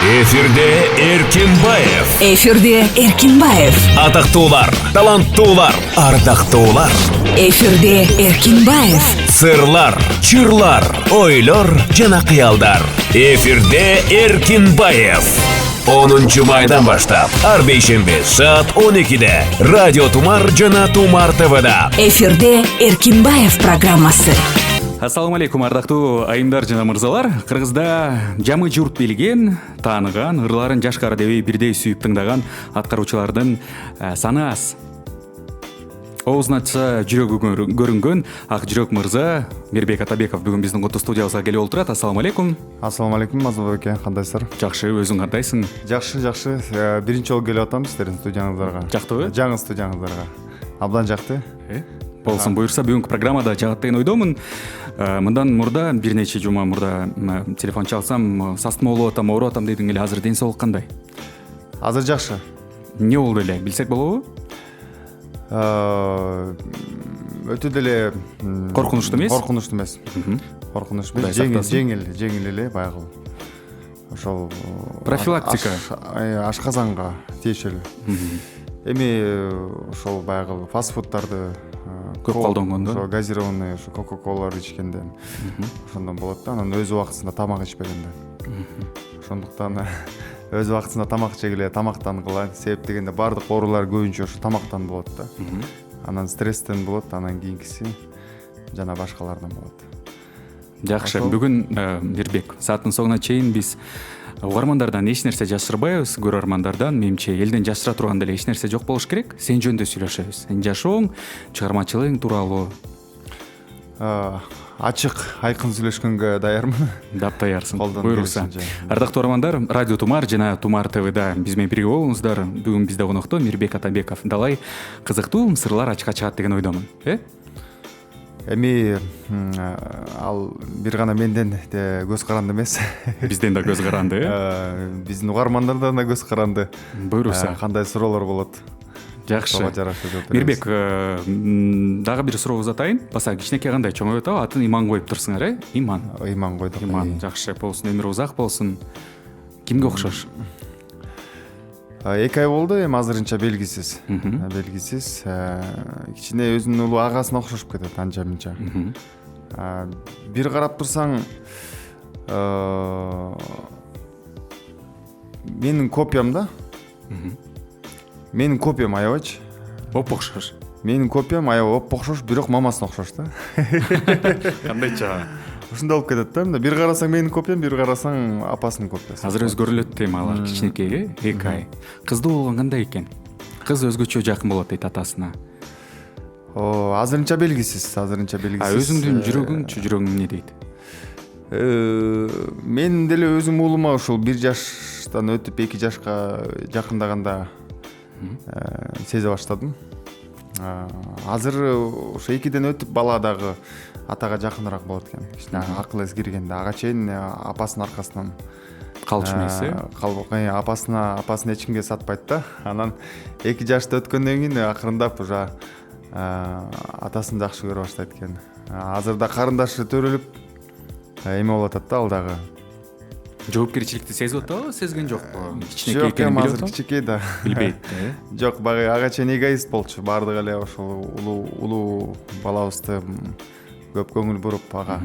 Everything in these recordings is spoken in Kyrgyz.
Эфирде Эркинбаев. Эфирде Эркинбаев. Атактуулар, таланттуулар, ардактуулар. Эфирде Эркинбаев. Сырлар, чырлар, ойлор жана кыялдар. Эфирде Эркинбаев. 10 майдан баштап ар бейшемби саат 12-де Радио Тумар жана Тумар ТВда. Эфирде Эркинбаев программасы. Ассаламу алейкум, ардактуу айымдар жана мырзалар. Кыргызда жамы журт билген, тааныган, ырларын жашкары дебей бирдей сүйүп тыңдаган аткаруучулардын саны аз. Оозун ачса жүрөгү көрүнгөн ак жүрөк мырза Мирбек Атабеков бүгүн биздин конту студиябызга келип отурат. Ассаламу алейкум. Ассаламу алейкум, Мазбек эке, кандайсыздар? Жакшы, өзүң кандайсың? Жакшы. Биринчи жолу келип атам сиздердин студияңыздарга. Жактыбы? Жаңы студияңыздарга. Абдан жакты. Болсун, буюрса бүгүнкү программада жагат деген ойдомун. Мындан мурда бир нече жума мурда телефон чалсам, састыма болуп атам, ооруп атам дедиң эле. Азыр ден соолук кандай? Азыр жакшы. Эмне болду эле? Билсек болобу? Өтө деле Коркунучтуу эмес? Коркунучтуу эмес. Коркунучтуу эмес. Жеңил эле баягы. Ошол профилактика. Ашказанга тиешелүү. Эми ошол баягы фастфудтарды көп колдонгон да. Ошо газированный, ошо кока-колаларды ичкенде ошондон болот да. Анан өз убактысында тамак ичпегенде. Ошондуктан өз убактысында тамак жегиле, тамактангыла. Себеп дегенде баардык оорулар көбүнчө ошо тамактан болот да. Анан стресстен болот, анан кийинкиси жана башкалардан болот. Жакшы, бүгүн Мирбек сааттын соңуна чейин биз угармандардан эч нерсе жашырбайбыз, көрөрмандардан. Менимче элден жашыра турган деле эч нерсе жок болуш керек. Сен жөнүндө сүйлөшөбүз. Сенин жашооң, чыгармачылыгың тууралуу ачык, айкын сүйлөшкөнгө даярмын. Дап даярсың. Буйрукса. Ардактуу угармандар, Радио Тумар жана Тумар ТВда биз менен бирге болуңуздар. Бүгүн бизде конокто Мирбек Атабеков. Далай кызыктуу сырлар ачыкка чыгат деген ойдомун. Эми ал бир гана менден көз каранды эмес. Бизден да көз каранды, Биздин угармандардан да көз каранды. Буйрукса. Кандай суроолор болот? Жакшы. Мирбек, дагы бир суроо узатайын. Баса кичинекей кандай чоңоюп атабы? Атын Иман коюп турсуңар, Иман. Иман койдук. Иман, жакшы болсун, өмүрү узак болсун. Кимге окшош? 2 ай болду, эми азырынча белгисиз. Белгисиз. Кичине өзүнүн улуу агасына окшошуп кетет анча-мынча. Бир карап турсаң, менин копиям да. Менин копиям аябайчы. Оп окшош. Менин копиям аябай оп окшош, бирок мамасына окшош да. Кандайча? Ушундай болуп кетет да. Бир карасаң менин копиям, бир карасаң апасынын копиясы. Азыр өзгөрүлөт темалар кичинекейге. 2 ай. Кыздуу болгон кандай экен? Кыз өзгөчө жакын болот дейт атасына. Азырынча белгисиз. Өзүңдүн жүрөгүң эмне дейт? Мен деле өзүм уулума ушул 1 жаштан өтүп 2 жашка жакындаганда сезе баштадым. Азыр ошо 2ден өтүп бала дагы атага жакыныраак болот экен. Кичине акыл эс киргенде ага чейин апасынын аркасынан Калчу эмес, апасын эч кимге сатпайт да. Анан 2 жашты өткөндөн кийин акырындап уже атасын жакшы көрө баштайт экен. Азырда карындашы төрөлүп эме болуп атат да, ал дагы. Жоопкерчиликти сезип атабы, сезген жокпу? Кичинекей экенин азыр кичинекей да. Билбейт. Жок, багы ага чейин эгоист болчу. Бардыгы эле ошол улуу балабызды көп көңүл буруп ага.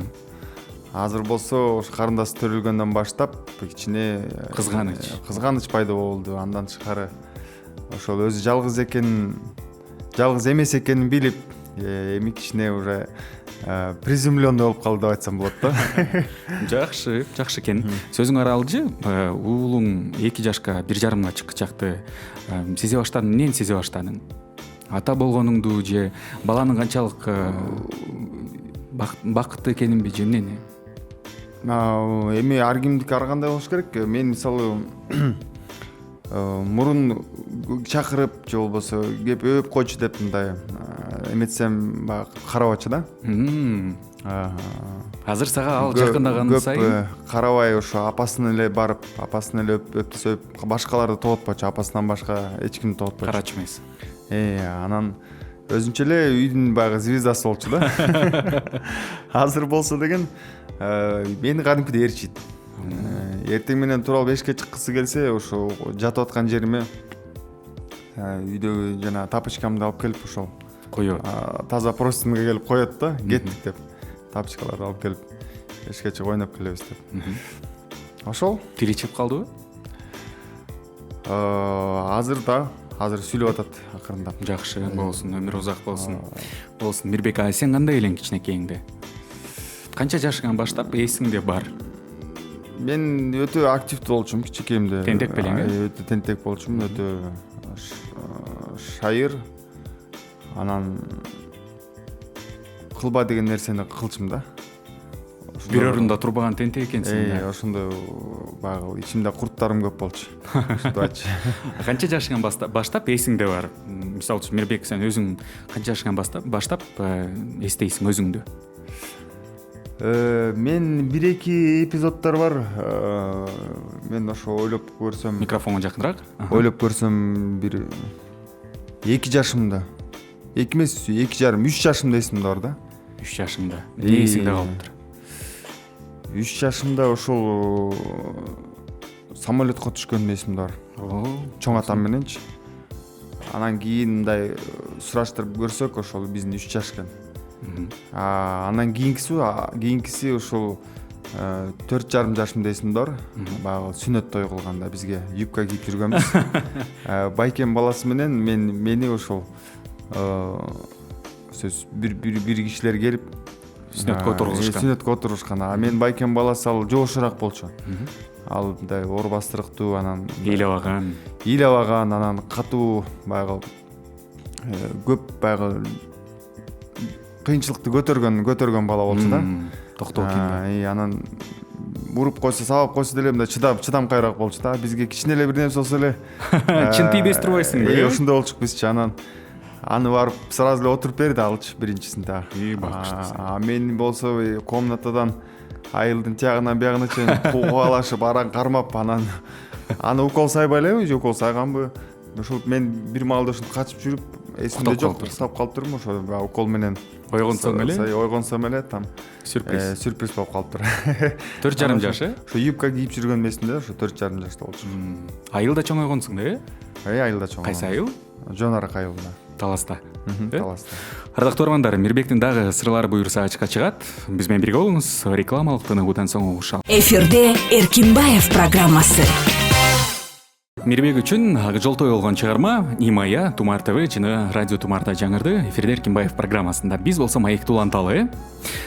Азыр болсо ошо карындаш төрөлгөндөн баштап кичине кызганыч пайда болду. Андан тышкары ошол өзү жалгыз эмес экенин билип, эми кичине уже приземленный болуп калды деп айтсам болот да. Жакшы экен. Сөзүң аралжы, уулуң 2 жашка 1,5 чыкчакты сезе баштадың, эмнени сезе баштадың? Ата болгонуңду же баланын канчалык бакытты экенинби же эмнени? Эми ар кимдики ар кандай болуш керек. Мен мисалы мурун чакырып же болбосо кеп өп койчу деп мындай эметсем баягы карабачы да. Азыр сага ал жакындаган сайын көп карабай ошо апасын эле барып, апасын эле өп сөйп башкаларды тоготпочу, апасынан башка эч кимди тоготпочу. Карачы эмес. Анан өзүнчө эле үйдүн баягы звездасы болчу да. Азыр болсо деген мени кадимкидей ээрчийт. эртең менен туруп алып эшикке чыккысы келсе ошо жатып аткан жериме үйдөгү жана тапочкамды алып келип ошол коёт. Таза простынга келип коёт да, кеттик деп. Тапочкаларды алып келип эшикке чыгып ойноп келебиз деп. Ошол Тили чыгып калдыбы? азыр сүйлөп атат акырындап. Жакшы болсун, өмүр узак болсун. Болсун. Мирбек ага, сен кандай элең кичинекейиңде? Канча жашыңан баштап эсиңде бар? Мен өтө активдүү болчумун кичинекейимде. Тентек белең, өтө тентек болчумун, өтө шайыр. Анан кылба деген нерсени кылчумун да. Бир орунда турбаган тентек экенсиң да. Ошондой баягы ичимде курттарым көп болчу. Ушундачы. Канча жашыңан баштап эсиңде бар? Мисалы үчүн Мирбек, сен өзүң канча жашыңан баштап эстейсиң өзүңдү? Мен бир-эки эпизоддор бар. Мен ошо ойлоп көрсөм, Микрофонго жакыныраак. ойлоп көрсөм бир 2 жашымда. 2 эмес, 2,5, 3 жашымда эсимде бар да. 3 жашыңда. Эмне эсиңде калыптыр? 3 жашымда ошол самолетко түшкөнүм эсимде бар. Чоң атам мененчи. Анан кийин мындай сураштырып көрсөк, ошол биздин 3 жаш экен. Анан кийинкиси ошол 4,5 жашымда эсимде бар. Баягы сүннөт той кылганда бизге юбка кийип жүргөнбүз. Байкем баласы менен мени ошол сөз бир кишилер келип Сүннөткө отургузушкан. Сүннөткө отурушкан. Мен байкем баласы ал жошураак болчу. Ал мындай оор бастырыктуу, анан ыйлабаган, анан катуу баягы көп баягы кыйынчылыкты көтөргөн бала болчу да. Токтоо экен. Анан уруп койсо, сабап койсо деле мындай чыдамкайраак болчу да. Бизге кичине эле бир нерсе болсо эле чын тийбес турбайсыңбы? Ошондой болчук бизчи. Анан аны барып сразу эле отуруп берди алчы биринчисинде. Бакыштуу. Мен болсо комнатадан айылдын тиягынан биягына чейин кубалашып, аран кармап, анан аны укол сайбай элеби же укол сайганбы? Ошол мен бир маалда ушинтип качып жүрүп, эсимде жок, уктап калыптырмын. Ошо укол менен ойгонсом эле там сюрприз болуп калыптыр. 4,5 жаш, Ошо юбка кийип жүргөн эсимде, ошо 4,5 жашта болчу. Айылда чоңойгонсуң да, айылда чоң. Кайсы айыл? Жонарак айылында. Таласта. Таласта. Ардактуу угармандар, Мирбектин дагы сырлары буюрса ачыкка чыгат. Биз менен бирге болуңуз. Рекламалык тыныгуудан соң угушалы. Эфирде Эркинбаев программасы. Мирбек үчүн жолтой болгон чыгарма Имая, Тумар ТВ жана Радио Тумарда жаңырды. Эфирде Эркинбаев программасында биз болсо маекти уланталы.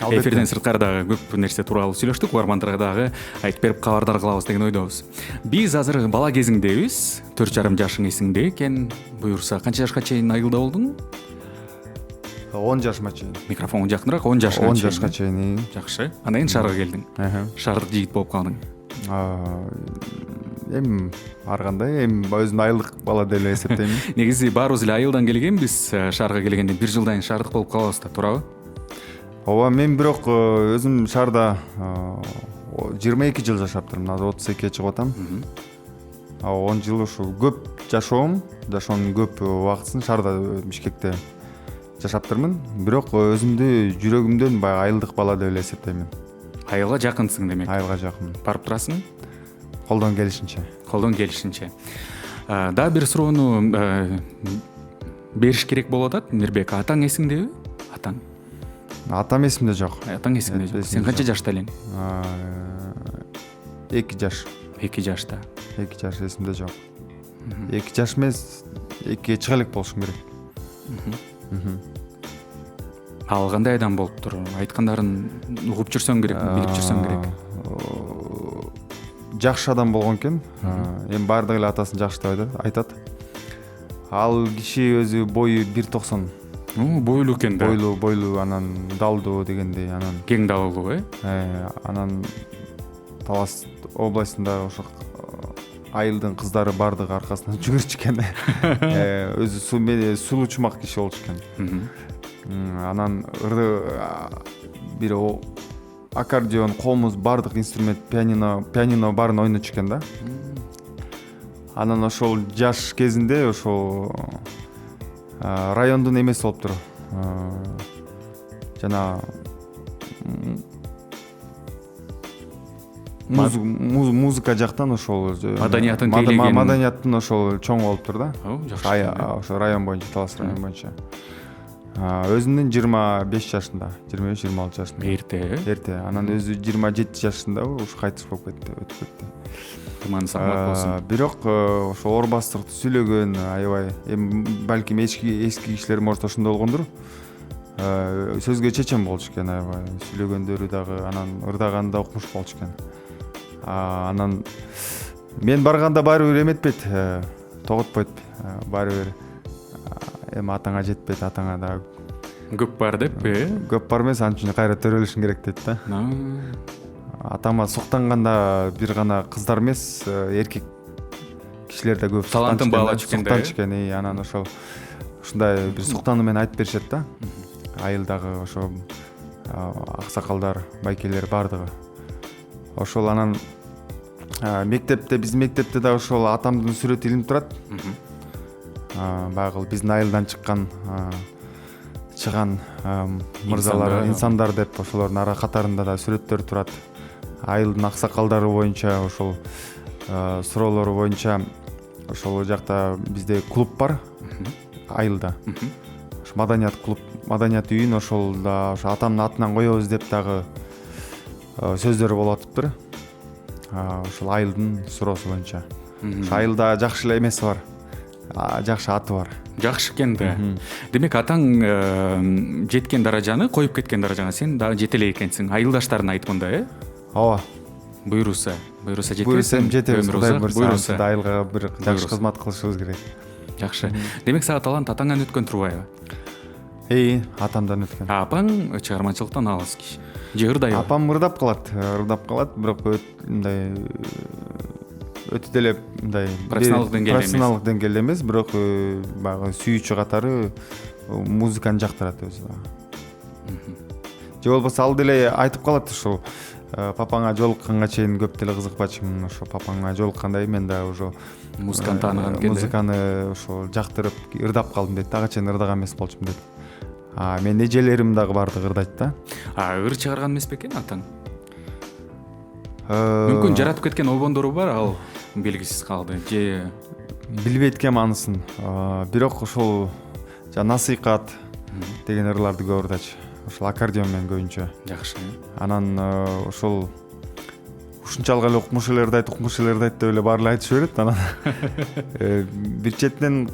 Эфирден сырткары көп нерсе тууралуу сүйлөштүк. Угармандарга дагы айтып берип кабардар кылабыз деген ойдобуз. Биз азыр бала кезиңдебиз. 4,5 жашың эсиңде экен. Буюрса, канча жашка чейин айылда болдуң? 10 жашыма чейин. Микрофонго жакыныраак, 10 жашка. 10 жашка чейин. Жакшы. Андан кийин шаарга келдиң. Шаардык жигит болуп калдың. Эми ар кандай, эми өзүм айылдык бала деп эле эсептейм. Негизи баарыбыз эле айылдан келгенбиз. Шаарга келгенде бир жылдан кийин шаардык болуп калабыз да, туурабы? Ооба, мен бирок өзүм шаарда 22 жыл жашаптырмын. Азыр 32-ге чыгып атам. 10 жыл ушу көп жашоонун көп убактысын шаарда Бишкекте жашаптырмын. Бирок өзүмдү жүрөгүмдөн баягы айылдык бала деп эле эсептейм. Айылга жакынсың демек. Айылга жакын. Барып турасың? Колдон келишинче. Дагы бир суроону бериш керек болуп атат. Мирбек, атаң эсиңдеби? Атам эсимде жок. Атаң эсиңде жок. Сен канча жашта элең? 2 жаш. 2 жашта. 2 жаш эсимде жок. 2 жаш эмес, 2-ге чыга элек болушум керек. Ал кандай адам болуптур? Айткандарын угуп жүрсөң керек, билип жүрсөң керек. Жакшы адам болгон экен. Эми баардык эле атасын жакшы деп айтат. Ал киши өзү бою 1,90. Бойлуу экен да. Бойлуу, анан далдуу дегендей, анан кең далдуу, анан Талас областында ошо айылдын кыздары баардыгы аркасынан жүгүрчү экен. Өзү сулуу чумак киши болчу экен. Анан бир аккордеон, комуз, баардык инструмент, пианино баарын ойночу экен да. Анан ошол жаш кезинде ошол райондун эмеси болуптур. Жана музыка жактан ошол Маданиятын тейлеген. маданияттын ошол чоң болуптур да. Жакшы. Ошо район боюнча, Талас район боюнча. Өзүнүн 25 жашында, 25-26 жашында. Эрте. Анан өзү 27 жашында ушу кайтыш болуп кетти, өтүп кетти. Туман сагмак болсун. Бирок ошо орбастыкты сүйлөгөн аябай, эми балким эски кишилер может ошондой болгондур. Сөзгө чечен болчу экен аябай. Сүйлөгөндөрү дагы, анан ырдаганы да укмуш болчу экен. Анан мен барганда баары бир эметпейт, тоготпойт. Баары бир эми атаңа жетпейт, атаңа да Көп бар деп, көп бар эмес, анын үчүн кайра төрөлүшүң керек дейт да. Атама суктанганда бир гана кыздар эмес, эркек кишилер да көп талантын баалачу экен да. Анан ошол ушундай бир суктануу менен айтып беришет да. Айылдагы ошо аксакалдар, байкелер бардыгы. Ошол анан биздин мектепте да ошол атамдын сүрөтү илинип турат. Баягы биздин айылдан чыган мырзалар, инсандар деп ошолордун ара катарында да сүрөттөр турат. Айылдын аксакалдары боюнча ошол суроолору боюнча ошол жакта бизде клуб бар айылда. Ошо маданият клуб, маданият үйүн ошол да ошо атамдын атынан коебуз деп дагы сөздөр болуп атыптыр. Ошол айылдын суроосу боюнча. Ошо айылда жакшы эле эмеси бар. Жакшы аты бар. Жакшы экен да. Демек атаң жеткен даражаны, коюп кеткен даражаңа сен дагы жете элек экенсиң. Айылдаштарын айтканда, Ооба. Буйруса жетесиң. Буйруса жетебиз, Кудай буйруса. Айылга бир жакшы кызмат кылышыбыз керек. Жакшы. Демек сага талант атаңан өткөн турбайбы? Атамдан өткөн. Апаң чыгармачылыктан алыс киши. Же ырдайбы? Апам ырдап калат, бирок мындай өтө деле мындай профессионалдык деңгээлде эмес, бирок баягы сүйүүчү катары музыканы жактырат өзү. Же болбосо ал деле айтып калат ушул папаңа жолукканга чейин көп деле кызыкпачымын, ошо папаңа жолуккандай мен да уже музыканы тааныган экен. Музыканы ошо жактырып ырдап калдым дейт. Ага чейин ырдаган эмес болчумун дейт. Мен эжелерим дагы бардыгы ырдайт да. Ыр чыгарган эмес бекен атаң? Мүмкүн жаратып кеткен обондору бар, ал белгисиз калды. Же билбейт экенмин анысын. Бирок ошол насыйкат деген ырларды көп ырдачу. Ошол аккордеон менен көбүнчө. Жакшы. Анан ошол ушунчалык эле укмуш эле ырдайт деп эле баары эле айтышып берет. Анан бир четинен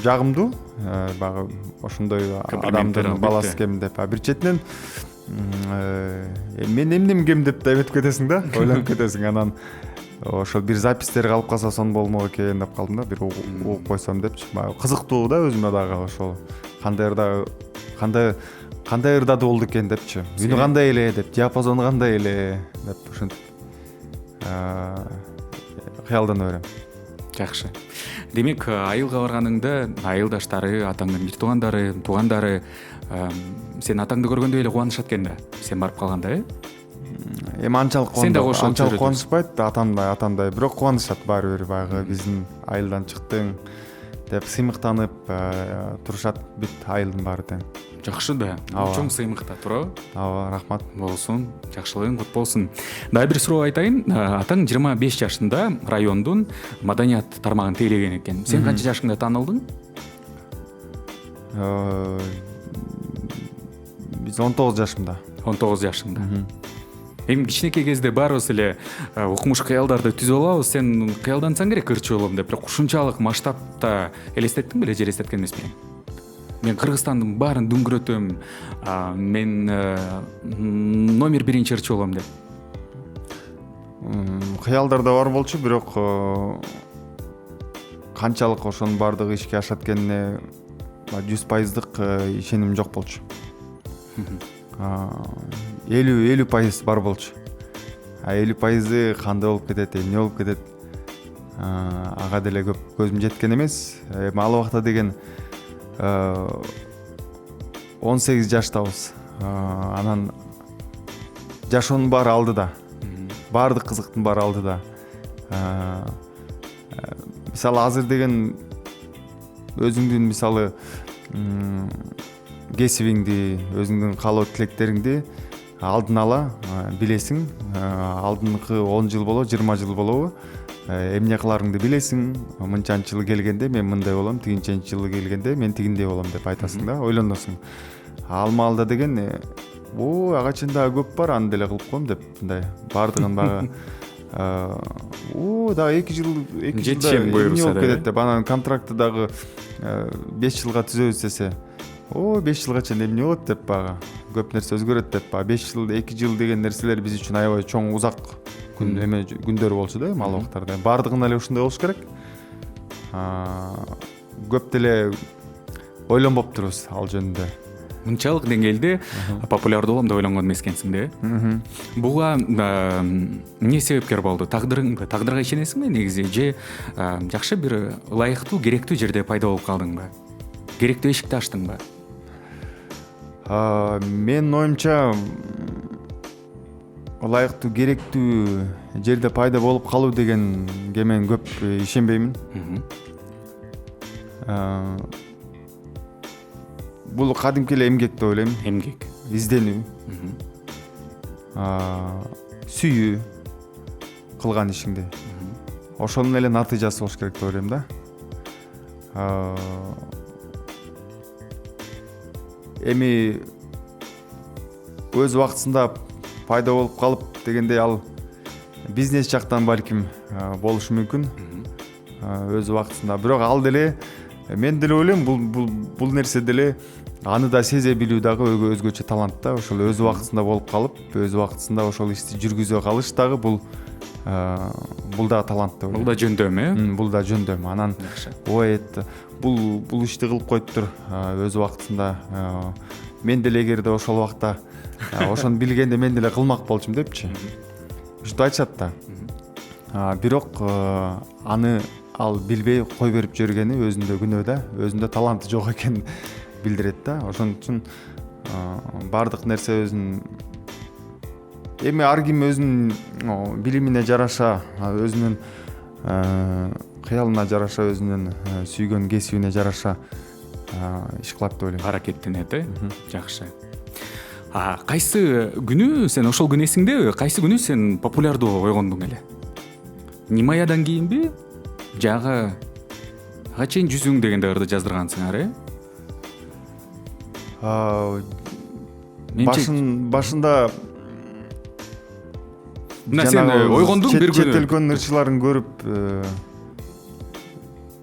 жагымдуу, баягы ошондой адамдын баласы кем деп. Бир четинен мен эмнем кем деп да эметип кетесиң да, ойлонуп кетесиң. Анан ошол бир запистер калып калса сонун болмок экен деп калдым да, бир угуп койсом депчи. Кызыктуу да өзүмө дагы ошол кандай ырдады болду экен депчи. Үнү кандай эле деп, диапазону кандай эле деп ушинтип кыялдана берем. Жакшы. Демек, айылга барганыңда айылдаштары, атаңдын бир туугандары сен атаңды көргөндө эле кубанышат экен да. Сен барып калганда, Эми анчалык кубанышпайт, атамдай, бирок кубанышат баары бир, баягы биздин айылдан чыктың деп сыймыктанып турушат бүт айылдын баары тең. Жакшы да. Чоң сыймыкта туурабы? Ооба, рахмат. Болсун, жакшылыгың кут болсун. Дагы бир суроо айтайын. Атаң 25 жашында райондун маданият тармагын тейлеген экен. Сен канча жашыңда таанылдың? Биз 19 жашымда. 19 жашыңда. Эми кичинекей кезде баарыбыз эле укмуш кыялдарды түзүп алабыз. Сен кыялдансаң керек ырчы болом деп, бирок ушунчалык масштабта элестеттиң беле, же элестеткен эмес белең? Мен Кыргызстандын баарын дүңгүрөтөм, мен номер 1 ырчы болом деп. Кыялдар да бар болчу, бирок канчалык ошонун баардыгы ишке ашат экенине 100% ишеним жок болчу. 50% бар болчу. 50% кандай болуп кетет, эмне болуп кетет, ага деле көп көзүм жеткен эмес. Эми ал убакта деген 18 жаштабыз. Анан жашоонун баары алдыда. Баардык кызыктын баары алдыда. Мисалы азыр деген өзүңдүн мисалы кесибиңди, өзүңдүн каалоо тилектериңди алдын ала билесиң, алдыңкы 10 жыл болобу, 20 жыл болобу, эмне кыларыңды билесиң. Мынчанчы жылы келгенде мен мындай болом, тигинченчи жылы келгенде мен тигиндей болом деп айтасың да, ойлоносуң. Ал маалда деген ага чейин дагы көп бар, аны деле кылып коем деп мындай баардыгын багы дагы 2 жылда жетишем буюрса болуп кетет деп, анан контрактты дагы 5 жылга түзөбүз десе, 5 жылга чейин эмне болот деп багы көп нерсе өзгөрөт деп, 5 жыл, 2 жыл деген нерселер биз үчүн аябай чоң узак күндөр болчу да, ал убактарда. Баардыгын эле ушундай болуш керек. Көп деле ойлонбоптурбуз ал жөнүндө. Мынчалык деңгээлде популярдуу болом деп ойлонгон эмес экенсиң да. Буга эмне себепкер болду? Тагдырга ишенесиңби негизи, же жакшы бир ылайыктуу, керектүү жерде пайда болуп калдыңбы? Керектүү эшикти ачтыңбы? Менин оюмча ылайыктуу, керектүү жерде пайда болуп калуу дегенге мен көп ишенбеймин. Бул кадимки эле эмгек деп ойлойм. Эмгек, изденүү, сүйүү кылган ишиңди. Ошонун эле натыйжасы болуш керек деп ойлойм да. Эми өз убактысында пайда болуп калып дегенде ал бизнес жактан балким болушу мүмкүн. Өз убактысында, бирок ал деле мен деле ойлойм, бул нерсе деле аны да сезе билүү дагы өзгөчө талант да. Ошол өз убактысында болуп калып, өз убактысында ошол ишти жүргүзө калыш дагы бул дагы талант деп ойлойм. бул да жөндөм, Бул да жөндөм. Анан бул ишти кылып коюптур өз убактысында. Мен деле эгерде ошол убакта ошону билгенде мен деле кылмак болчумун депчи. Ушинтип айтышат да. Бирок аны ал билбей кой берип жүргени өзүндө күнөө да, өзүндө таланты жок экенин билдирет да. Ошон үчүн баардык нерсе өзүнүн, эми ар ким өзүнүн билимине жараша, өзүнүн кыялына жараша, өзүнүн сүйгөн кесибине жараша иш кылат деп ойлойм. Аракеттенет, жакшы. Кайсы күнү сен, ошол күн эсиңдеби? Кайсы күнү сен популярдуу койгондуң эле? Нимаядан кийинби? Жагы ага чейин жүзүң дегенде ырды жаздыргансыңар, башында мына сен ойгондуң бир күнү. Чет элдин ырчыларын көрүп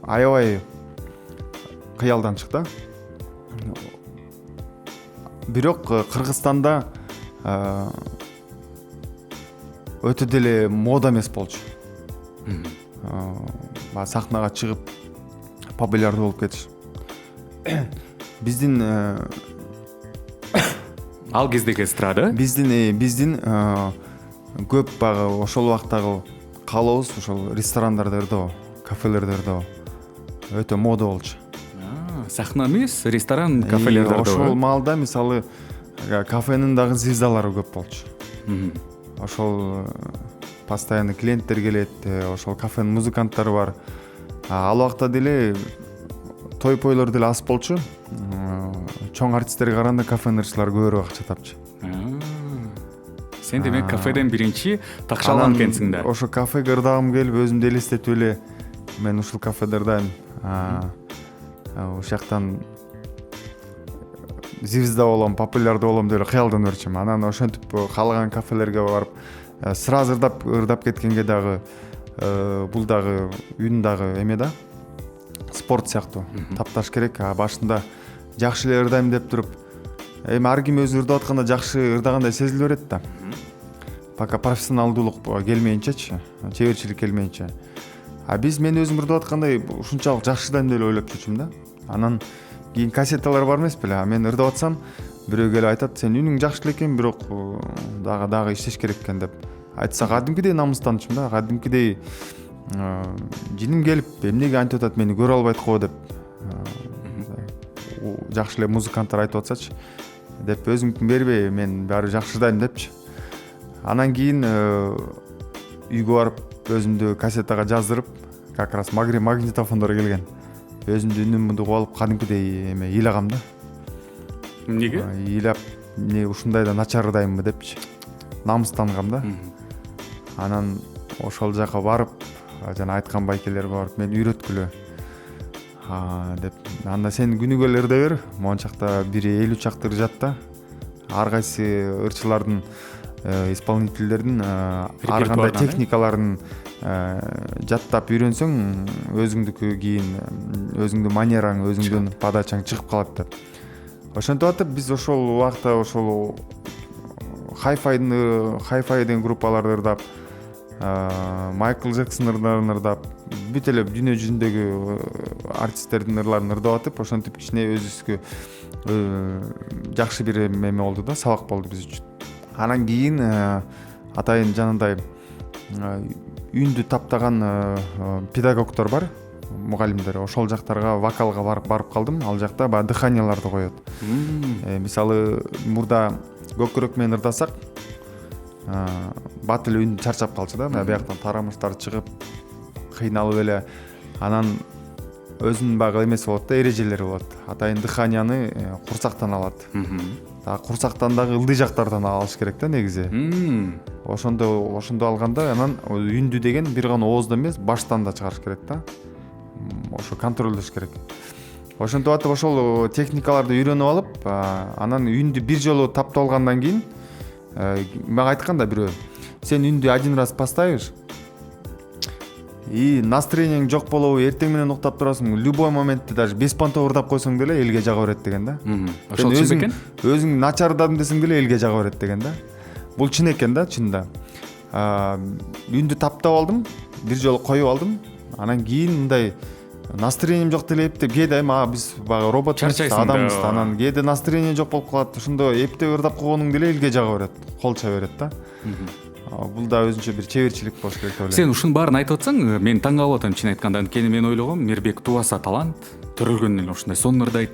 аябай кыялданчык да. Бирок Кыргызстанда өтө деле мода эмес болчу. Сахнага чыгып популярдуу болуп кетиш. Биздин Ал кездеги эстрада? Биздин көп багы ошол убактагы каалообуз ошол ресторандарда ырдоо, кафелерде ырдоо өтө мода болчу. Сахна эмес, ресторан, кафелерде ырдоо. Ошол маалда мисалы кафенин дагы звездалары көп болчу. Ошол постоянно клиенттер келет, ошол кафенин музыканттары бар. Ал убакта деле той-пойлор деле аз болчу. Чоң артисттерге караганда кафенин ырчылары көбүрөөк акча тапчу. Сен демек кафеден биринчи такшалган экенсиң да. Ошо кафеге ырдагым келип, өзүмдү элестетип эле мен ушул кафеде ырдайм. Ошол жактан звезда болом, популярдуу болом деп эле кыялданып жүрчүмүн. Анан ошентип каалаган кафелерге барып сразу ырдап кеткенге дагы бул дагы үн дагы эме да, спорт сыяктуу тапташ керек. Башында жакшы эле ырдайм деп туруп, эми ар ким өзү ырдап атканда жакшы ырдагандай сезиле берет да. Пока профессионалдуулук келмейинчечи, чеберчилик келмейинче. Мен өзүм ырдап аткандай ушунчалык жакшы ырдайм деп ойлоп жүрчүмүн да. Анан кийин кассеталар бар эмес беле? Мен ырдап атсам, бирөө келип айтат, сен үнүң жакшы эле экен, бирок дагы иштеш керек экен деп айтса, кадимкидей намыстанчумун да. Кадимкидей жиним келип, эмнеге антип атат, мени көрө албайт го деп. Жакшы эле музыканттар айтып атсачы деп өзүмкүн бербей, мен баары жакшы ырдайм депчи. Анан кийин үйгө барып өзүмдү кассетага жаздырып, как раз магнитофондор келген. Өзүмдү үнүмдү угуп алып кадимкидей эме ыйлагам да. Эмнеге? Ыйлап эмне ушундай да начардаймынбы депчи намыстангам да. Анан ошол жака барып жана айткан байкелерге барып мени үйрөткүлө деп. Анда сен күнүгө эле ырдай бер, мончакта бири 50 чакты ыр жат да. Ар кайсы ырчылардын исполнительдердин ар кандай техникаларын жаттап үйрөнсөң өзүңдүкү кийин өзүңдүн манераң, өзүңдүн подачаң чыгып калат деп. Ошентип атып биз ошол убакта ошол Hi-Fi деген группаларды ырдап, Майкл Джексон ырларын ырдап, бүт эле дүйнө жүзүндөгү артисттердин ырларын ырдап атып, ошентип кичине өзүбүзгө жакшы бир эме болду да, сабак болду биз үчүн. Анан кийин атайын жанагындай үндү таптаган педагогдор бар, мугалимдер. Ошол жактарга вокалга барып калдым. Ал жакта баягы дыханияларды коет. Мисалы мурда көкүрөк менен ырдасак, бат эле үн чарчап калчу да. Бияктан тарамыштар чыгып, кыйналып эле. Анан өзүнүн баягы эмеси болот да, эрежелери болот. Атайын дыханияны курсактан алат. Курсактан дагы ылдый жактардан алыш керек да негизи. Ошондо алганда анан үндү деген бир гана ооздон эмес, баштан да чыгарыш керек да. Ошо контролдош керек. Ошентип атып ошол техникаларды үйрөнүп алып, анан үндү бир жолу таптап алгандан кийин мага айткан да бирөө, сен үндү один раз поставишь, и настроениең жок болобу, эртең менен уктап турасың, любой моментте даже беспонтово ырдап койсоң деле элге жага берет деген да. Ошол чын бекен? Өзүң начардадым десең деле элге жага берет деген да. Бул чын экен да, чынында. Үндү таптап алдым, бир жолу коюп алдым. Анан кийин мындай настроением жок деле эптеп, кээде биз баягы робот адамбыз, анан кээде настроение жок болуп калат. Ошондо эптеп ырдап койгонуң деле элге жага берет, колча берет да. Бул да өзүнчө бир чеберчилик болуш керек деп ойлойм. Сен ушунун баарын айтып атсаң, мен таң калып атам чын айтканда. Анткени мен ойлогом, Мирбек тубаса талант, төрөлгөндөн эле ушундай сонун ырдайт.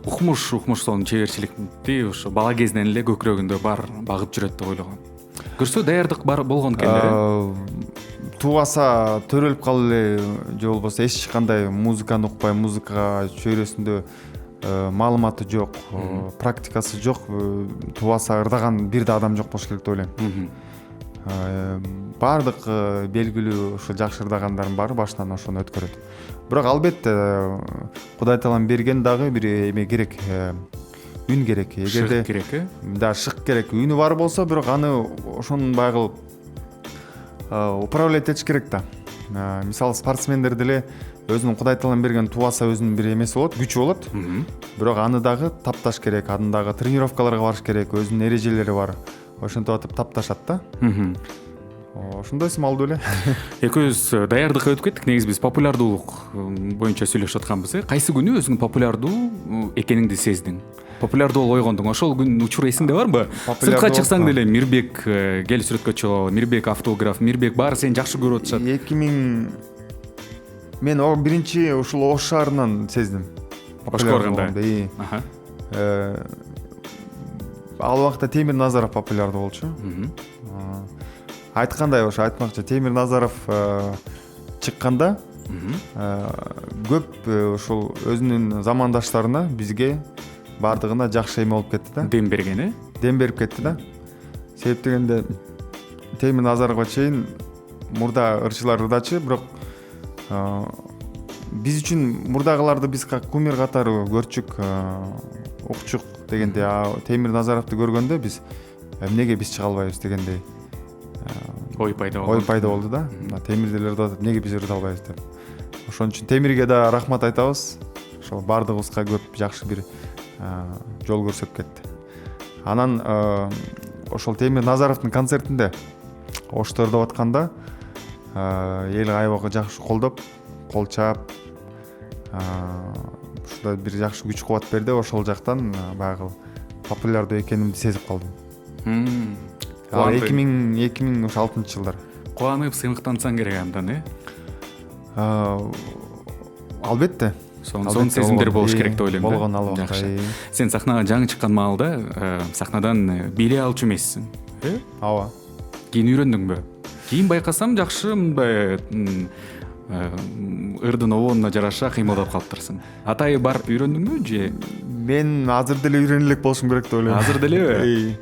Укмуш сонун чеберчиликти ошо бала кезинен эле көкүрөгүндө бар, багып жүрөт деп ойлогом. Көрсө даярдык бар болгон экен. Тубаса төрөлүп калып эле же болбосо эч кандай музыканы укпай, музыкага чөйрөсүндө маалыматы жок, практикасы жок, тубаса ырдаган бир да адам жок болуш керек деп ойлойм. Бардык белгилүү ошо жакшы ырдагандарым бар, башынан ошону өткөрөт. Бирок албетте Кудай таалам берген дагы бир эме керек, үн керек. Эгерде шык керек, да, шык керек. Үнү бар болсо, бирок аны ошонун баягы управлять этиш керек да. Мисалы спортсмендер деле өзүнүн Кудай таалам берген тубаса өзүнүн бир эмеси болот, күчү болот. Бирок аны дагы тапташ керек, аны дагы тренировкаларга барыш керек, өзүнүн эрежелери бар. Ошентип атып тапташат да. Ошондой сымалдуу эле. Экөөбүз даярдыкка өтүп кеттик. Негизи биз популярдуулук боюнча сөйлөшүп атканбыз. Кайсы күнү өзүң популярдуу экениңди сездиң? Популярдуу болуп ойгондуң. Ошол күн учур эсиңде барбы? Сыртка чыксаң деле Мирбек кел сүрөткө чыгып, Мирбек автограф, Мирбек баары сени жакшы көрүп атышат. 2000 мен биринчи ушул Ош шаарынан сездим. Башка барганда. Ал убакта Темир Назаров популярдуу болчу. Айткандай ошо айтмакчы, Темир Назаров чыкканда көп ошол өзүнүн замандаштарына, бизге бардыгына жакшы эме болуп кетти да. Дем берген, Дем берип кетти да. Себеп дегенде Темир Назаровго чейин мурда ырчылар ырдачы, бирок биз үчүн мурдагыларды биз как кумир катары көрчүк, укчук дегенде, Темир Назаровду көргөндө биз эмнеге биз чыга албайбыз дегендей ой пайда болду да. Темир деле ырдап атат, эмнеге биз ырда албайбыз деп. Ошон үчүн Темирге да рахмат айтабыз. Ошол бардыгыбызга көп жакшы бир жол көрсөтүп кетти. Анан ошол Темир Назаровдун концертинде Ошто ырдап атканда эл аябай жакшы колдоп, кол чаап, ушундай бир жакшы күч кубат берди. Ошол жактан баягы популярдуу экенимди сезип калдым. 2006-жылдар. Кубанып сыймыктансаң керек андан, Албетте. Сонун сезимдер болуш керек деп ойлойм. Болгон албакта. Сен сахнага жаңы чыккан маалда сахнадан бийлей алчу эмессиң, Ооба. Кийин үйрөндүңбү? Кийин байкасам жакшы мындай ырдын обонуна жараша кыймылдап калыптырсың. Атайы бар үйрөндүңбү же? Мен азыр деле үйрөнө элек болушум керек деп ойлойм. Азыр делеби?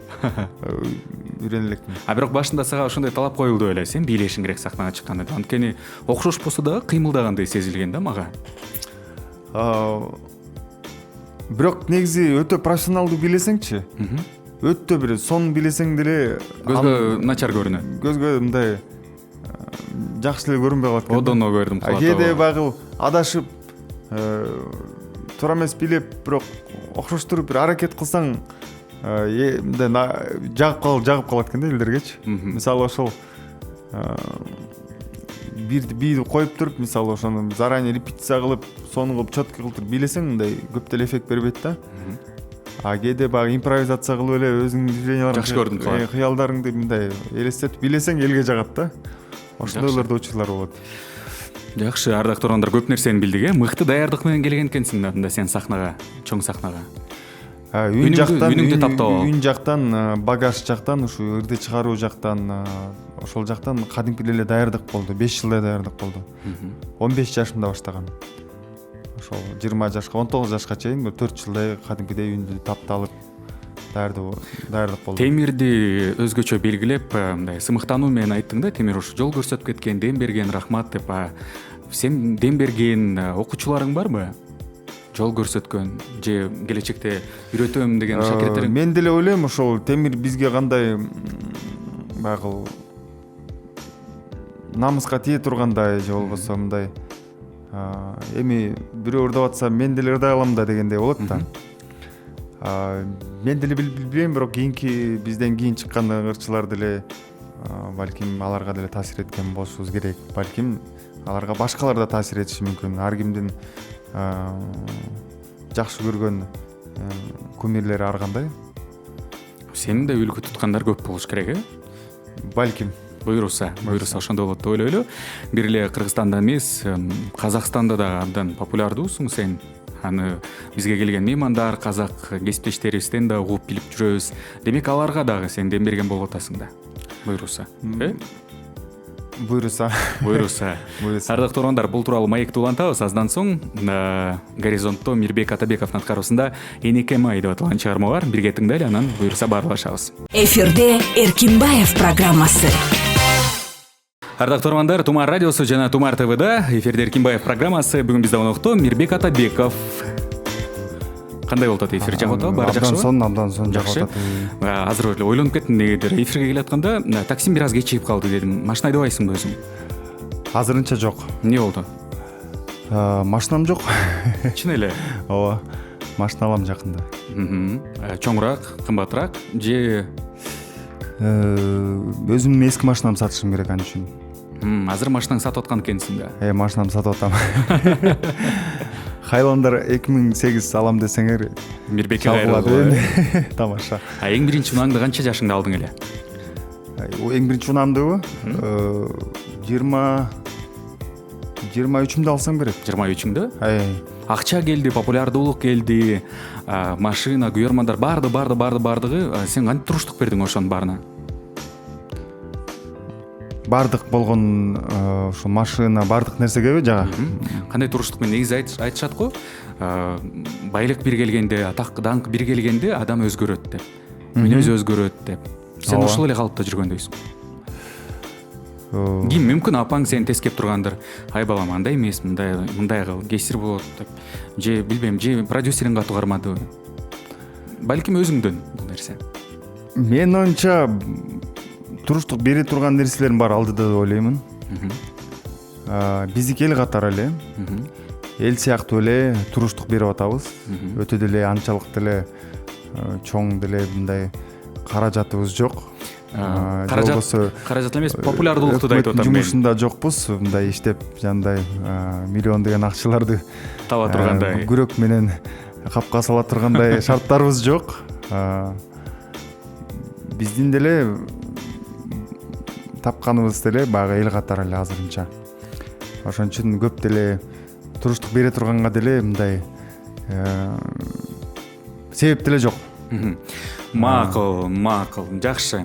Үйрөнө элекмин. Бирок башында сага ошондой талап коюлду беле, сен бийлешиң керек сахнага чыкканда. Анткени окшош болсо дагы кыймылдагандай сезилген да мага. Бирок негизи өтө профессионалдуу бийлесеңчи, өтө бир сон бийлесең деле Көзгө начар көрүнөт. Көзгө мындай жакшы эле көрүнбөй калат экен. Одоно көрдүм кулатып. Кээде багыл адашып туура эмес бийлеп, бирок окшоштуруп бир аракет кылсаң мындай жагып калат экен да элдергечи. Мисалы ошол бийди коюп туруп, мисалы ошону заранее репетиция кылып, сону кылып четкий кылып бийлесең мындай көп деле эффект бербейт да. Кээде баягы импровизация кылып эле өзүңдүн движенияларыңды жакшы көрдүм, кыялдарыңды мындай элестетип бийлесең элге жагат да. Ошондойлордо учурлар болот. Жакшы, ардактуу урандар, көп нерсени билдик, Мыкты даярдык менен келген экенсиң да сен сахнага, чоң сахнага. Үнүңдү таптап ал. Үн жактан, багаж жактан, ушу ырды чыгаруу жактан, ошол жактан кадимкидей эле даярдык болду. 5 жылдай даярдык болду. 15 жашымда баштагам. Ошол 20 жашка, 19 жашка чейин 4 жылдай кадимкидей үндү тапталып даярдык болду. Темирди өзгөчө белгилеп, мындай сымыктануу менен айттың да, Темир ушу жол көрсөтүп кеткен, дем берген, рахмат деп. Сен дем берген окуучуларың барбы? Жол көрсөткөн же келечекте үйрөтөм деген шакирттериң? Мен деле ойлойм, ошол Темир бизге кандай багыл намыска тие тургандай же болбосо мындай эми бирөө ырдап атса мен деле ырдай алам да дегендей болот да. Мен деле билбейм, бирок бизден кийин чыккан ырчылар деле балким аларга деле таасир эткен болушубуз керек. Балким аларга башкалар да таасир этиши мүмкүн. Ар кимдин жакшы көргөн кумирлери ар кандай. Сенин да үлгү туткандар көп болуш керек, Балким. Буйруса ошондой болот деп ойлойлу. Бир эле Кыргызстанда эмес, Казакстанда да абдан популярдуусуң сен. Аны бизге келген меймандар, казак кесиптештерибизден да угуп билип жүрөбүз. Демек аларга дагы сен дем берген болуп атасың да. Буйруса. Буйруса. Ардактуу урандар, бул тууралуу маекти улантабыз. Аздан соң Горизонтто Мирбек Атабековдун аткаруусунда Энекем ай деп аталган чыгарма бар. Бирге тыңдайлы, анан буйруса баарлашабыз. Эфирде Эркинбаев программасы. Ардактуу урандар, Тумар радиосу жана Тумар ТВда эфирде Эркинбаев программасы. Бүгүн бизде конокто Мирбек Атабеков. Кандай болуп атат эфир? Жагып атабы? Баары жакшыбы? Абдан сон жагып атат. Азыр эле ойлонуп кеттим, негедир эфирге келатканда таксим бир аз кечигип калды дедим. Машина айдабайсыңбы өзүң? Азырынча жок. Эмне болду? Машинам жок. Чын эле? Ооба. Машина алам жакында. Чоңураак, кымбатыраак же өзүмдүн эски машинамды сатышым керек ан үчүн. Азыр машинаңды сатып аткан экенсиң да. Машинамды сатып атам. Хайландер 2008 алам десеңер Мирбекке кайрылды. Тамаша. Эң биринчи унааңды канча жашыңда алдың эле? Эң биринчи унаамдыбы 23-мдө алсам керек. 23-ңдө? Акча келди, популярдуулук келди, машина, күйөрмандар бардыгы. Сен кантип туруштук бердиң ошонун баарына? Бардык болгон ошо машина, бардык нерсегеби жага? Кандай туруштук менен? Негизи айтышат го, байлык бир келгенде, атак, даңк бир келгенде адам өзгөрөт деп. Мүнөз өзгөрөт деп. Сен ошол эле калыпта жүргөндөйсүң. Ким мүмкүн апаң сени тескеп тургандыр. Ай балам, андай эмес, мындай кыл, кесир болот деп. Же билбейм, же продюсериң катуу кармадыбы? Балким өзүңдөн бул нерсе. Мен оюмча туруштук бере турган нерселерим бар алдыда деп ойлоймун. Биздики эл катары эле. Эл сыяктуу эле туруштук берип атабыз. Өтө деле анчалык деле чоң деле мындай каражатыбыз жок. Каражат эмес, популярдуулукту да айтып атам мен. Жумушунда жокпуз, мындай иштеп жандай миллион деген акчаларды таба тургандай, күрөк менен капка сала тургандай шарттарыбыз жок. Биздин деле тапканыбыз деле баягы эл катары эле азырынча. Ошон үчүн көп деле туруштук бере турганга деле мындай себеп деле жок. Макул, жакшы.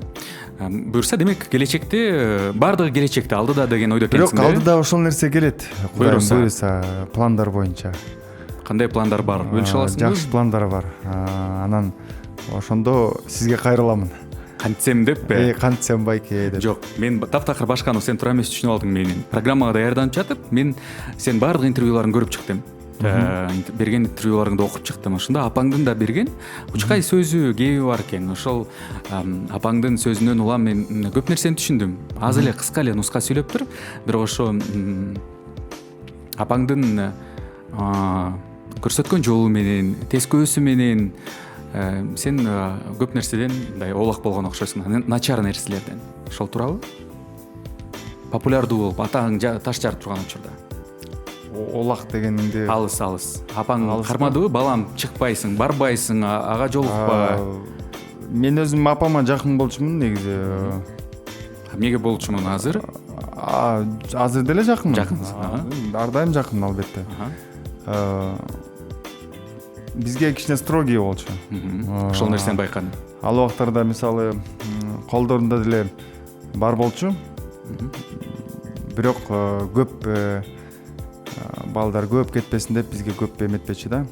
буюрса демек келечекте баардыгы келечекте алдыда деген ойдо бирок экенсиң да? алдыда ошол нерсе келет. Кудайым Буйруса. буйруса пландар боюнча. Кандай пландар бар? Бөлүшө аласыңбы? Жакшы пландар бар. Анан ошондо сизге кайрыламын. Кантсем деппи? Кантсем байке деп. Жок, мен таптакыр башканы сен туура эмес түшүнүп алдың менин. Программага даярданып жатып, мен сен баардык интервьюларыңды көрүп чыктым. Берген интервьюларыңды окуп чыктым. Ошондо апаңдын да берген учкай сөзү кеби бар экен. Ошол апаңдын сөзүнөн улам мен көп нерсени түшүндүм. Аз эле кыска эле нуска сөйлөп тур, бирок ошо апаңдын көрсөткөн жолу менен, тескөөсү менен сен көп нерседен мындай оолак болгон окшойсуң, начар нерселерден. Ошол туурабы? Популярдуу болуп, атаң таш жарып турган учурда. Олак дегенинде Алыс. Апаң кармадыбы? Балам, чыкпайсың, барбайсың, ага жолукпа. мен өзүм апама жакын болчумун негизи. Эмнеге болчумун азыр? Азыр деле жакынмын. Жакынсың, Ар дайым жакынмын албетте. Бизге кичине строгий болчу. Ошол нерсени байкадым. Ал убактарда мисалы колдорунда деле бар болчу. Бирок көп балдар көп кетпесин деп бизге көп эметпечи да.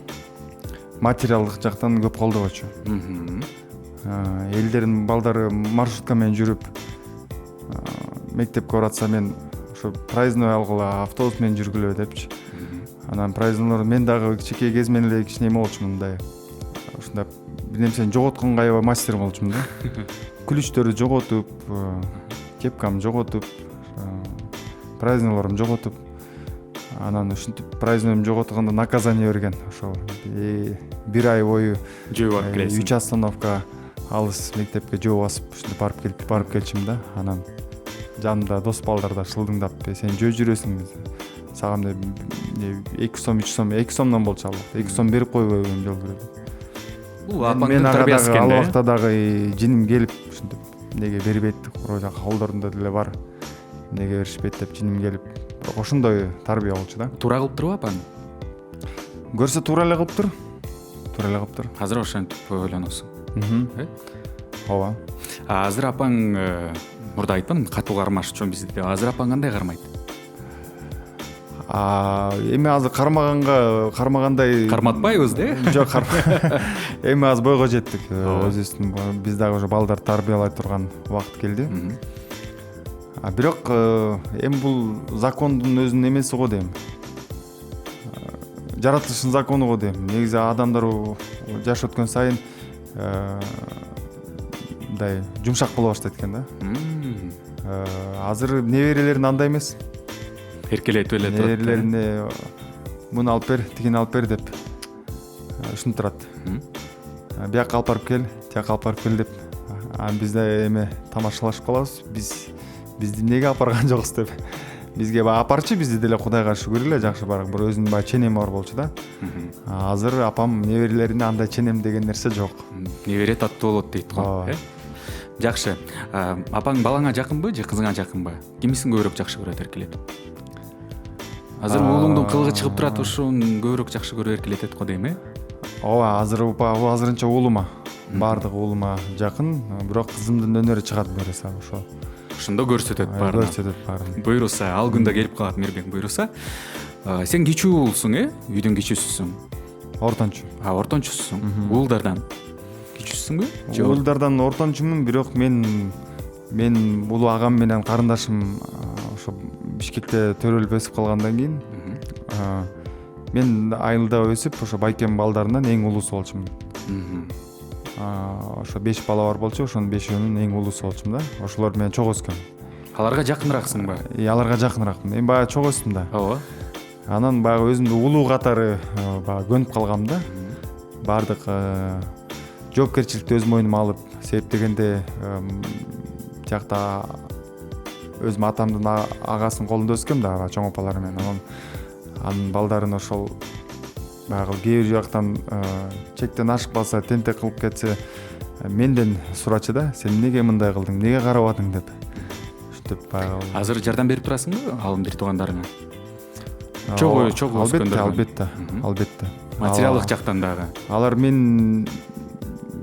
Материалдык жактан көп колдобочу. Элдердин балдары маршрутка менен жүрүп мектепке баратса, мен ошо проездной алгыла, автобус менен жүргүлө депчи. Анан проезднойлор мен дагы кичинекей кез менен эле кичине эме болчумун, мындай ушундай бир нерсени жоготконго аябай мастер болчумун да. Күлүчтөрдү жоготуп, кепкамды жоготуп, проезднойлорумду жоготуп, анан ушинтип проездноймду жоготкондо наказание берген. Ошол бир ай бою Жөө барып келесиң. 3 остановка алыс мектепке жөө басып ушинтип барып келчим да. Анан жанымда дос балдар да шылдыңдап, сен жөө жүрөсүң, сага 2 сом 3 сом 2 сомдон болчу ал. 2 сом берип койбойбу жол жүрөт. Бул апаңдын тарбиясы экен Ал да. убакта дагы жиним келип ушинтип эмнеге бербейт, колдорунда деле бар. Эмнеге беришпейт деп жиним келип, бирок ошондой тарбия болчу да. Туура кылып турбу апаң? Көрсө туура эле кылыптыр. Туура эле кылыптыр. Азыр ошентип ойлоносуң. Ооба. Азыр апаң мурда айтпадым, катуу кармашчу бизди деп. Азыр апаң кандай кармайт? Эми азыр кармагандай Карматпайбыз да? Жок, эми азыр бойго жеттик. Өзүбүздүн биз дагы ошо балдар тарбиялай турган убакыт келди. Бирок эми бул закондун өзүнүн эмеси го дейм. Жаратылыштын закону го дейм. Негизи адамдар жаш өткөн сайын мындай жумшак боло баштайт экен да. Азыр неберелерин андай эмес. Эркелетип эле турат. Неберелерине муну алып бер, тигини алып бер деп ушинтип турат. Бияка алып барып кел, тияка алып барып кел деп. Биз да эме тамашалашып калабыз. Бизди эмнеге алып барган жоксуз деп. Бизге апарчы, бизди деле Кудайга шүгүр эле жакшы барып, бир өзүнүн баягы ченеми бар болчу да. Азыр апам неберелерине андай ченем деген нерсе жок. Небере таттуу болот дейт го. Жакшы. Апаң балаңа жакынбы же кызыңа жакынбы? Кимисин көбүрөөк жакшы көрөт эркелетип? Азыр уулуңдун кылыгы чыгып турат, ушун көбүрөөк жакшы көрүп эркелетет го дейм, Ооба, азырынча уулума, баардык уулума жакын, бирок кызымдын өнөрү чыгат берсе ошо. Ошондо көрсөтөт баарын. Көрсөтөт баарын. Буйруса, ал күндө келип калат Мирбек буйруса. Сен кичүү уулсуң, үйдүн кичүүсүсүң. Ортончу. Ортончусуң. Уулдардан кичүүсүңбү? Уулдардан ортончумун, бирок мен улуу агам менен карындашым ошо Бишкекте төрөлүп өсүп калгандан кийин мен айылда өсүп, ошо байкем балдарынан эң улуусу болчумун. Ошо 5 бала бар болчу, ошонун 5-өөнүн эң улуусу болчумун да. Ошолор менен чогуу өскөм. Аларга жакыныраксыңбы? Аларга жакыныракмын. Эми баягы чогуу өстүм да. Ооба. Анан баягы өзүмдү улуу катары баягы көнүп калгам да. Бардык жоопкерчиликти өз мойнума алып, себеп дегенде тиякта өзүм атамдын агасынын колунда өскөм да, чоң апалар менен. Анын балдарын ошол баягы кээ бир жактан чектен ашып калса, тентек кылып кетсе, менден сурачы да, сен эмнеге мындай кылдың, эмнеге карабадың деп. Ушинтип баягы. Азыр жардам берип турасыңбы алдын туугандарыңа? Чогуу өскөндөр. Албетте. Материалдык жактан дагы. Алар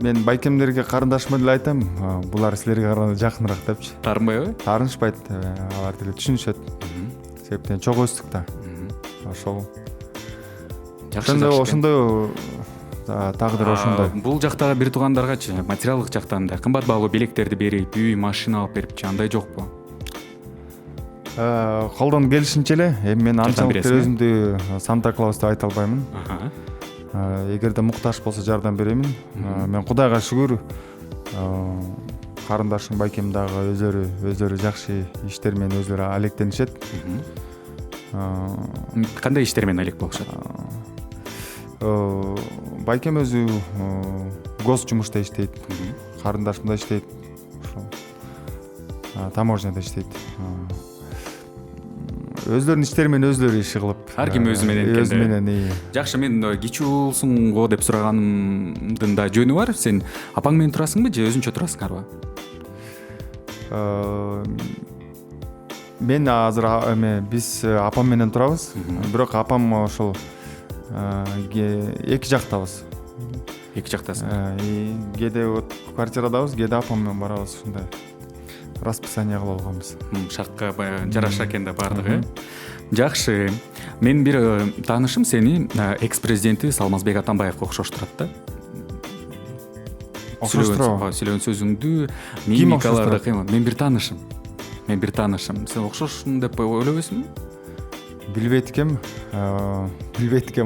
мен байкемдерге карындашыма деле айтам, булар силерге караганда жакыныраак депчи. Таарынбайбы? Таарынышпайт, алар деле түшүнүшөт. Себептен чогуу өстүк да. Ошол. Ошондой тагдыр ошондой. Бул жактагы бир туугандаргачы материалдык жактан да кымбат баалуу белектерди берип, үй, машина алып берипчи, андай жокпу? Колдон келишинче эле, эми мен анчалык өзүмдү Санта Клаус деп айта албаймын. Эгерде муктаж болсо жардам беремин. Мен Кудайга шүгүр, карындашым байкем дагы өздөрү жакшы иштер менен өздөрү алектенишет. Кандай иштер менен алек болушат? Байкем өзү гос жумушта иштейт, карындашым да иштейт, ошол таможняда иштейт. Өздөрүнүн иштери менен өздөрү иши кылып, ар ким өзү менен жакшы. Мен кичүү болсуң го деп сураганымдын да жөнү бар. Сен апаң менен турасыңбы же өзүңчө турасыңарбы? Мен азыр биз апам менен турабыз, бирок апам ошол эки жактабыз. Эки жактасың. Кээде квартирадабыз, кээде апам менен барабыз, ушундай расписание кылып алганбыз. Шартка жараша экен да баардыгы. Жакшы. Мен бир таанышым сени экс-президенти Салмазбек Атамбаевга окшоштурат да. Окшоштурабы? Сүйлөгөн сөзүңдү, мимикаларды кыймыл. Мен бир таанышым. Сен окшошсуң деп ойлобойсуңбу? Билбейт экем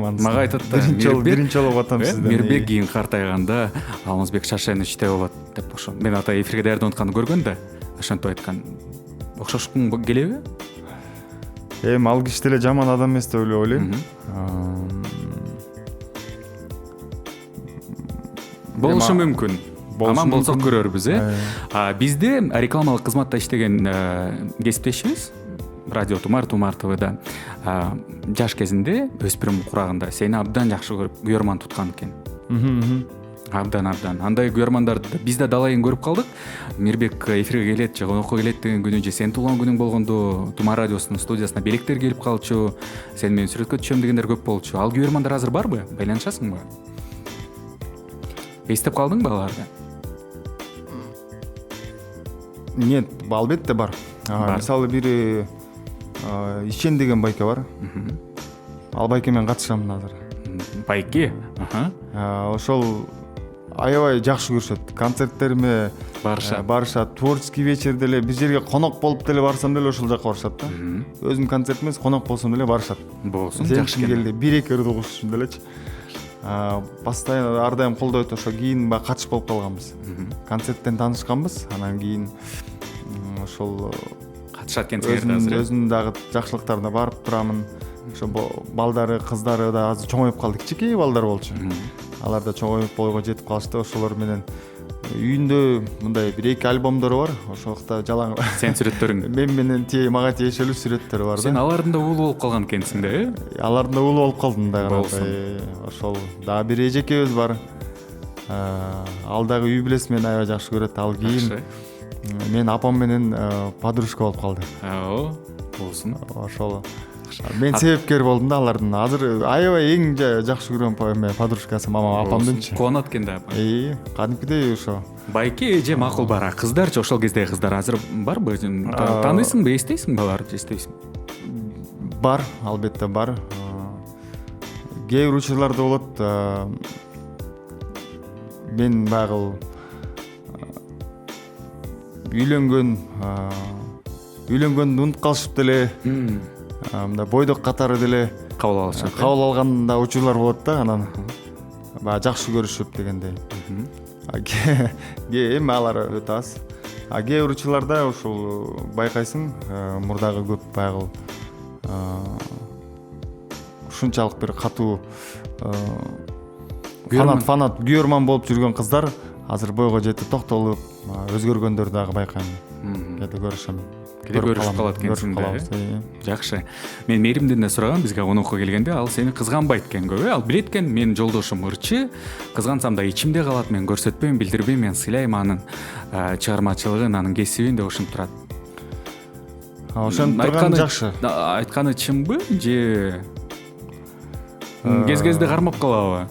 анысы. Мага айтат да, биринчи жолу атам сизден. Мирбек кийин картайганда Алмазбек шашайын ичте болот деп ошо. Мен ата эфирге даярданып атканды көргөн да, ошентип айткан. Окшошкуң келеби? Эми ал киши деле жаман адам эмес деп ойлойм. Болушу мүмкүн. Аман болсок көрөрбүз, Бизде рекламалык кызматта иштеген кесиптешибиз радио Тумар ТВда жаш кезинде өспүрүм курагында сени абдан жакшы көрүп күйөрман туткан экен. Абдан. Андай күйөрмандарды биз да далайын көрүп калдык. Мирбек эфирге келет же конокко келет деген күнү же сен туулган күнүң болгондо Тумар радиосунун студиясына белектер келип калчу, сен менен сүрөткө түшөм дегендер көп болчу. Ал күйөрмандар азыр барбы? Байланышасыңбы? Эстеп калдыңбы аларды? Нет, албетте бар. Мисалы бир Ишен деген байке бар. Ал байке менен катышамын азыр. Байке? Ошол аябай жакшы көрүшөт. Концерттериме барышат. Творческий вечер деле бир жерге конок болуп деле барсам деле ошол жака барышат да. Өзүм концерт эмес, конок болсом деле барышат. Болсун, жакшы келди. Бир-эки ырды кушушум делечи. Постоянно ар дайым колдойт. Ошо кийин катыш болуп калганбыз. Концерттен таанышканбыз, анан кийин ошол катышат экенсиңер азыр. Өзүнүн дагы жакшылыктарына барып турамын. Ошо балдары, кыздары да азыр чоңоюп калды. Кичинекей балдар болчу. Алар да чоңоюп бойго жетип калышты. Ошолор менен үйүндө мындай бир эки альбомдору бар. Ошолукта жалаң сен сүрөттөрүң. Мен менен мага тиешелүү сүрөттөрү бар да. Сен алардын да уулу болуп калган экенсиң да, Алардын да уулу болуп калдым да. Ошол дагы бир эжекебиз бар. Ал дагы үй бүлөсү менен аябай жакшы көрөт. Ал кийин мен апам менен подружка болуп калды. Болсун. Ошол. Мен себепкер болдум да алардын. Азыр аябай эң жакшы көргөн подружкасы мама апамдынчы. Кубанат экен да. Кадимкидей ошо. Байке эже макул бар. Кыздарчы, ошол кездеги кыздар азыр барбы? Тааныйсыңбы, эстейсиңби аларды, эстейсиң? Бар, албетте бар. Кээ бир учурларда болот. Мен багыл үйлөнгөндү унутуп калышып деле, мындай бойдок катары деле кабыл алышат. Кабыл алган да учурлар болот да, анан баягы жакшы көрүшүп дегендей. Эми алар өтө аз. Кээ бир учурларда ушул байкайсың, мурдагы көп байгыл ушунчалык бир катуу фанат күйөрман болуп жүргөн кыздар азыр бойго жетип токтолуп өзгөргөндөрдү дагы байкайм. Кээде көрүшөм. Көрүшүп калат экенсиң да. Жакшы. Мен Мээримден да сурагам, бизге конокко келгенде, ал сени кызганбайт экен көбү. Ал билет экен, менин жолдошум ырчы, кызгансам да ичимде калат, мен көрсөтпөйм, билдирбейм, мен сыйлайм анын чыгармачылыгын, анын кесибин деп ушинтип турат. Ошентип турган жакшы. Айтканы чынбы же кез-кезде кармап калабы?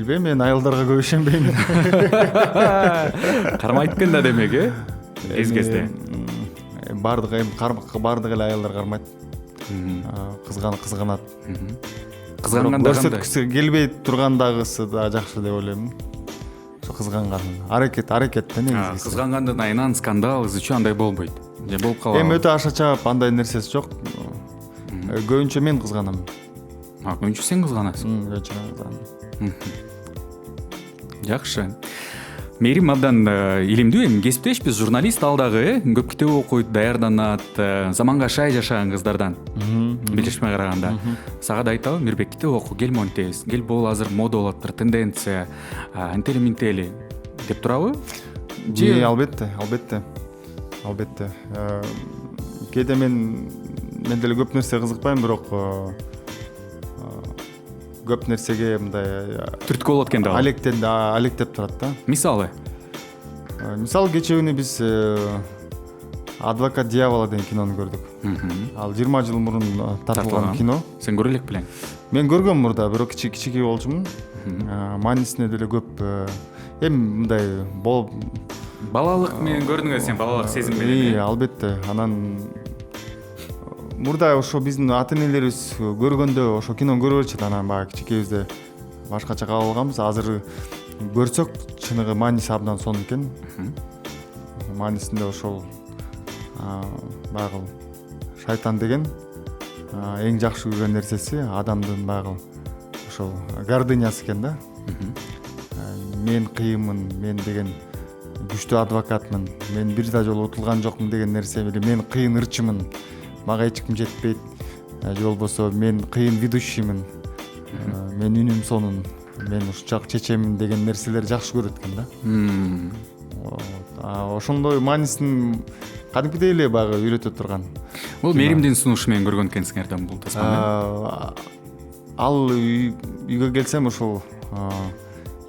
билбейм, мен айылдарга көп ишенбейм. Кармайт экен да демек, кезде. Бардыгы бардык эле айылдар кармайт. Кызганат. Кызганганда көрсөткүсү келбей тургандагысы да жакшы деп ойлойм. Ошо кызганган аракет да негизи. Кызгангандан айынан скандал изичүү андай болбойт. Же болуп калабы? Эми өтө аша чаап андай нерсеси жок. Көбүнчө мен кызганам. Көбүнчө сен кызганасың. Көбүнчө мен кызганам. Жакшы. Мээрим абдан илимдүү, эми кесиптешпиз, журналист ал дагы көп китеп окуйт, даярданат, заманга сай жашаган кыздардан. Билишмей караганда. Сага да айтабы, Мирбек китеп оку, кел монтез, кел бул азыр мода болуп атыр, тенденция, антели деп турабы? Же албетте. Кээде мен деле көп нерсе кызыкпайм, бирок көп нерсеге мындай түрткү болот экен да. Алектеп турат да. Мисалы кечээ күнү биз Адвокат дьявола деген кинону көрдүк. Ал 20 жыл мурун тартылган кино. Сен көрө элек белең? Мен көргөм мурда, бирок кичикей болчумун. Маанисине деле көп эми мындай балалык менен көрдүң сен, балалык сезим менен. Албетте. Анан мурда ошо биздин ата-энелерибиз көргөндө ошо кинону көрө берчү. Анан баягы кичикейбизде башкача кабыл алганбыз. Азыр көрсөк чыныгы мааниси абдан сонун экен. Маанисинде ошол баягы шайтан деген эң жакшы көргөн нерсеси адамдын баягы ошол гордынясы экен да. Мен кыйынмын, мен деген күчтүү адвокатмын, мен бир да жолу утулган жокмун деген нерсе менен мен кыйын ырчымын, мага эч ким жетпейт, же болбосо мен кыйын ведущиймин, мен үнүм сонун, мен ушунчалык чечемин деген нерселер жакшы көрөт экен да. Ошондой маанисин кадимкидей эле баягы үйрөтө турган. Бул Мээримдин сунушу менен көргөн экенсиңер да бул таспаны. Ал үйгө келсем ошол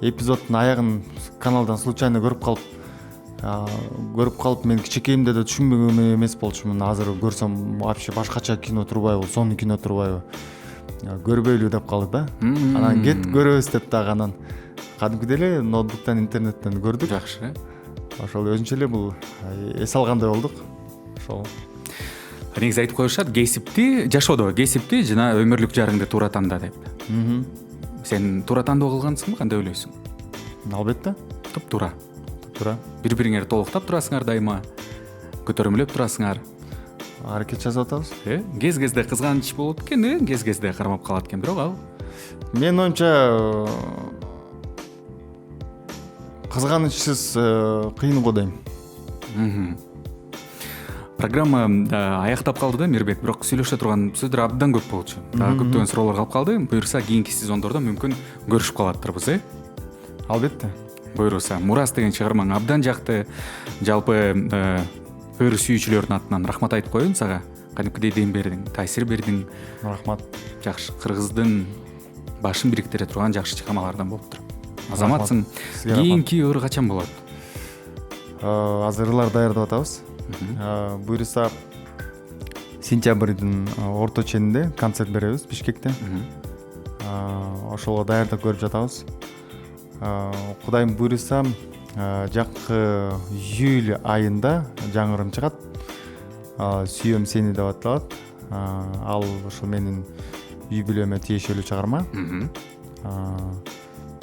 эпизоддун аягын каналдан случайно көрүп калып мен кичикейимде да түшүнбөгөн эмес болчумун. Азыр көрсөм вообще башкача кино турбайбы, сонун кино турбайбы, көрбөйлү деп калдык да. Анан кет көрөбүз деп дагы анан кадимкидей эле ноутбуктан интернеттен көрдүк. Жакшы. Ошол өзүнчө эле бул эс алгандай болдук. Ошол негизи айтып коюшат, кесипти жана өмүрлүк жарыңды туура танда деп. Сен туура тандоо кылгансыңбы, кандай ойлойсуң? Албетте. Туптуура. Бири-бириңерди толуктап турасыңар дайыма, көтөрүмөлөп турасыңар. Аракет жасап атабыз. Кез-кезде кызганыч болот экен, кез-кезде кармап калат экен, бирок ал менин оюмча кызганычсыз кыйын го дейм. Программа аяктап калды да, Мирбек, бирок сүйлөшө турган сөздөр абдан көп болчу. Көптөгөн суроолор калып калды. Буюрса кийинки сезондордо мүмкүн көрүшүп калаттырбыз, Албетте. Буюрса, Мурас деген чыгармаң абдан жакты. Жалпы ыр сүйүүчүлөрдүн атынан рахмат айтып коеюн сага. Кадимкидей дем бердиң, таасир бердиң. Рахмат. Жакшы, кыргыздын башын бириктире турган жакшы чыгармалардан болуптур. Азаматсың. Кийинки ыр качан болот? Азыр ырлар даярдап атабыз. Буюрса сентябрдын орто ченинде концерт беребиз Бишкекте. Ошого даярдап көрүп жатабыз. Кудайым буйруса жакшы июль айында жаңы ырым чыгат. Сүйөм сени деп аталат. Ал ошо менин үй бүлөмө тиешелүү чыгарма.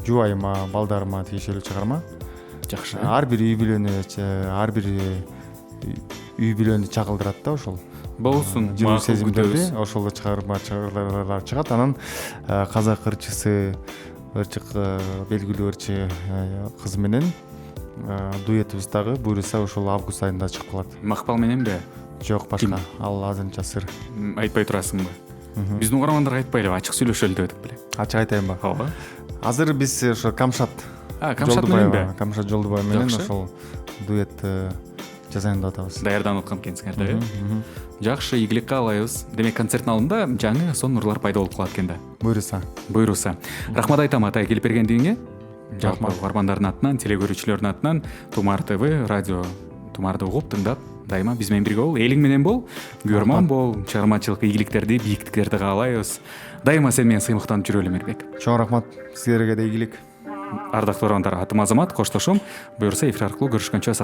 Жубайыма, балдарыма тиешелүү чыгарма. Жакшы. Ар бир үй бүлөнү чагылдырат да ошол. Болсун. Жыл сезимдерди ошол чыгармалар чыгат. Анан казак ырчысы, белгилүү ырчы кыз менен дуэтибиз дагы буюрса ошол август айында чыгып калат. Макпал мененби? Жок, башка. Ал азырынча сыр. Айтпай турасыңбы? Биздин угармандарга айтпайлы, ачык сүйлөшөлү деп беле. Ачык айтайынбы? Ооба. Азыр биз ошо Камшат мененби? Камшат Жолдубай менен ошол дуэт жасайын деп атабыз. Даярданып аткан экенсиңер да. Жакшы, ийгилик каалайбыз. Демек концерттин алдында жаңы сонун ырлар пайда болуп калат экен да. Буйруса. Рахмат айтам атай келип бергендигиңе. Жалпы угармандардын атынан, теле-көрүүчүлөрдүн атынан Тумар ТВ, радио Тумарды угуп тыңдап, дайыма биз менен бирге бол, элиң менен бол, көрмөн бол, чыгармачылык ийгиликтерди, бийиктиктерди каалайбыз. Дайыма сен менен сыймыктанып жүрөлү, Мирбек. Чоң рахмат, силерге да ийгилик. ардактуу угармандар, атым Азамат, коштошом. Буюрса эфир аркылуу көрүшкөнчө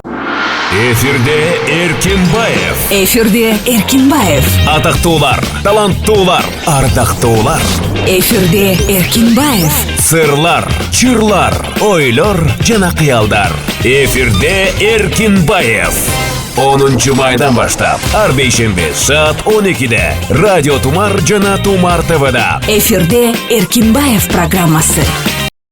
Эфирде Эркинбаев. Эфирде Эркинбаев. Атактуулар, таланттуулар, ардактуулар. Эфирде Эркинбаев. Сырлар, чырлар, ойлор жана кыялдар. Эфирде Эркинбаев. 10 майдан баштап ар бейшемби саат 12-де Радио Тумар жана Тумар ТВда. Эфирде Эркинбаев программасы.